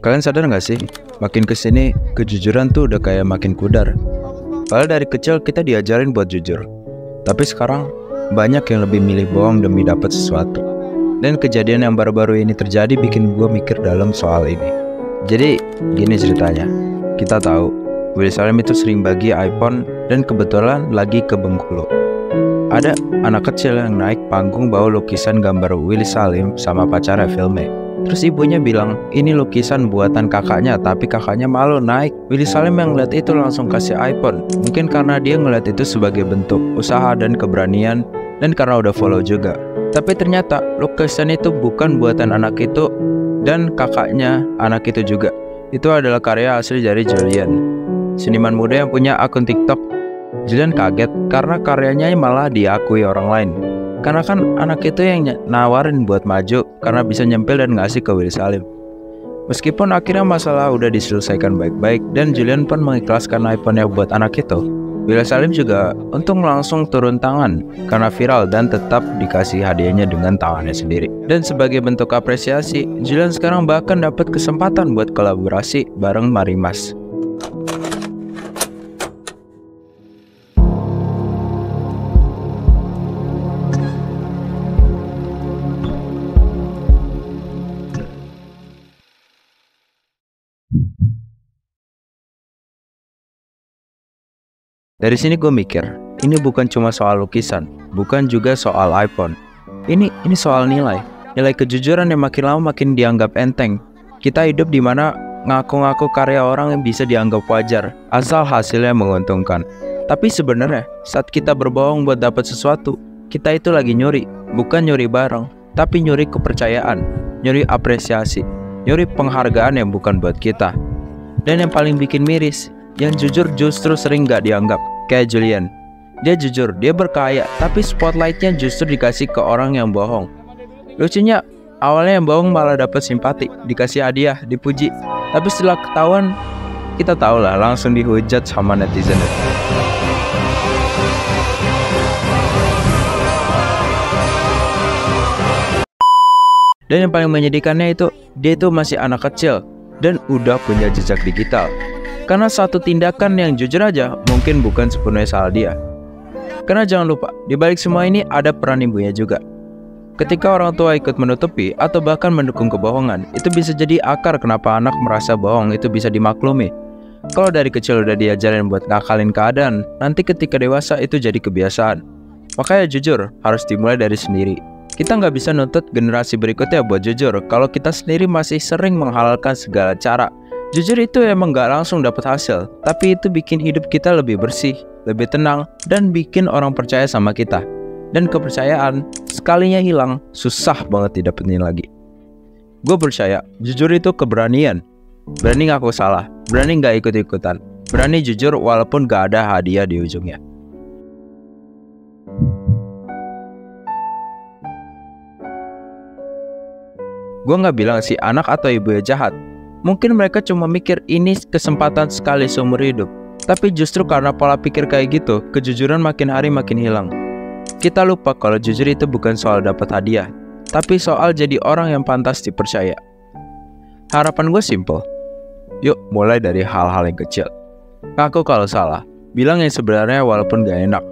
Kalian sadar gak sih, makin kesini kejujuran tuh udah kayak makin pudar. Padahal dari kecil kita diajarin buat jujur. Tapi sekarang banyak yang lebih milih bohong demi dapat sesuatu. Dan kejadian yang baru-baru ini terjadi bikin gue mikir dalam soal ini. Jadi gini ceritanya, kita tahu Willy Salim itu sering bagi iPhone dan kebetulan lagi ke Bengkulu. Ada anak kecil yang naik panggung bawa lukisan gambar Willy Salim sama pacarnya Filme. Terus ibunya bilang, ini lukisan buatan kakaknya, tapi kakaknya malu naik. Willy Salim yang ngeliat itu langsung kasih iPhone. Mungkin karena dia ngeliat itu sebagai bentuk usaha dan keberanian, dan karena udah follow juga. Tapi ternyata lukisan itu bukan buatan anak itu dan kakaknya anak itu juga. Itu adalah karya asli dari Julian, seniman muda yang punya akun TikTok. Julian kaget karena karyanya malah diakui orang lain. Karena kan anak itu yang nawarin buat maju karena bisa nyempil dan ngasih ke Willy Salim. Meskipun akhirnya masalah udah diselesaikan baik-baik dan Julian pun mengikhlaskan iPhone-nya buat anak itu, Willy Salim juga untung langsung turun tangan karena viral dan tetap dikasih hadiahnya dengan tangannya sendiri. Dan sebagai bentuk apresiasi, Julian sekarang bahkan dapat kesempatan buat kolaborasi bareng Marimas. Dari sini gue mikir, ini bukan cuma soal lukisan, bukan juga soal iPhone. Ini soal nilai kejujuran yang makin lama makin dianggap enteng. Kita hidup di mana ngaku-ngaku karya orang yang bisa dianggap wajar, asal hasilnya menguntungkan. Tapi sebenarnya saat kita berbohong buat dapat sesuatu, kita itu lagi nyuri, bukan nyuri barang, tapi nyuri kepercayaan, nyuri apresiasi, nyuri penghargaan yang bukan buat kita. Dan yang paling bikin miris, yang jujur justru sering gak dianggap. Kayak Julian, dia jujur, dia berkaya, tapi spotlightnya justru dikasih ke orang yang bohong. Lucunya, awalnya yang bohong malah dapat simpati, dikasih hadiah, dipuji. Tapi setelah ketahuan, kita tahulah langsung dihujat sama netizen. Dan yang paling menyedihkannya itu, dia itu masih anak kecil dan udah punya jejak digital. Karena satu tindakan yang jujur aja mungkin bukan sepenuhnya salah dia. Karena jangan lupa, di balik semua ini ada peran ibunya juga. Ketika orang tua ikut menutupi atau bahkan mendukung kebohongan, itu bisa jadi akar kenapa anak merasa bohong itu bisa dimaklumi. Kalau dari kecil udah diajarin buat ngakalin keadaan, nanti ketika dewasa itu jadi kebiasaan. Makanya jujur harus dimulai dari sendiri. Kita nggak bisa nuntut generasi berikutnya buat jujur kalau kita sendiri masih sering menghalalkan segala cara. Jujur itu emang gak langsung dapat hasil, tapi itu bikin hidup kita lebih bersih, lebih tenang, dan bikin orang percaya sama kita. Dan kepercayaan, sekalinya hilang, susah banget didapetin lagi. Gue percaya, jujur itu keberanian. Berani ngaku salah, berani gak ikut-ikutan, berani jujur walaupun gak ada hadiah di ujungnya. Gue gak bilang si anak atau ibunya jahat. Mungkin mereka cuma mikir ini kesempatan sekali seumur hidup. Tapi justru karena pola pikir kayak gitu, kejujuran makin hari makin hilang. Kita lupa kalau jujur itu bukan soal dapat hadiah, tapi soal jadi orang yang pantas dipercaya. Harapan gue simple. Yuk mulai dari hal-hal yang kecil. Ngaku kalau salah, bilang yang sebenarnya walaupun gak enak.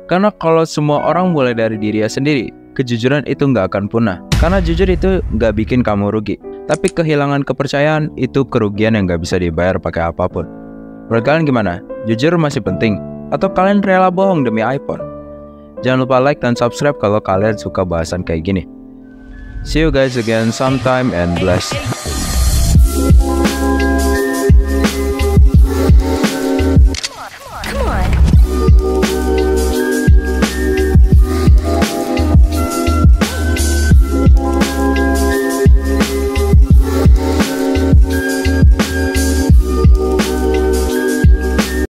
Karena kalau semua orang mulai dari dirinya sendiri, kejujuran itu gak akan punah. Karena jujur itu gak bikin kamu rugi. Tapi kehilangan kepercayaan itu kerugian yang gak bisa dibayar pakai apapun. Menurut kalian gimana? Jujur masih penting? Atau kalian rela bohong demi iPhone? Jangan lupa like dan subscribe kalau kalian suka bahasan kayak gini. See you guys again sometime and bless.